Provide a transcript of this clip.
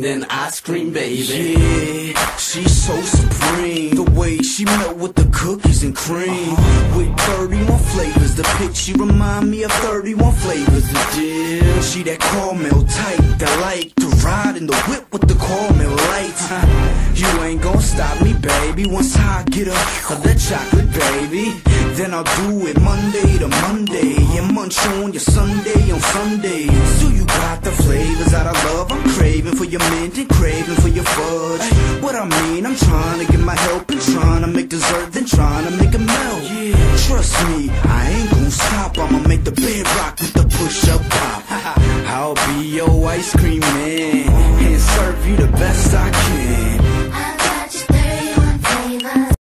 than ice cream, baby. Yeah, she's so supreme. The way she melt with the cookies and cream. With 31 flavors, the pitch she remind me of 31 flavors. The deal, she that caramel type that like to ride in the whip with the caramel lights. You ain't gon' stop me, baby. Once I get her that chocolate, baby, then I'll do it Monday to Monday and munch on your Sunday on Sundays. So you got the flavors that I love. I'm craving for your mint and craving for your fudge. What I mean, I'm trying to get my help and trying to make dessert, then trying to make it melt. Trust me, I ain't gon' stop. I'ma make the bed rock with the push-up pop. I'll be your ice cream man and serve you the best I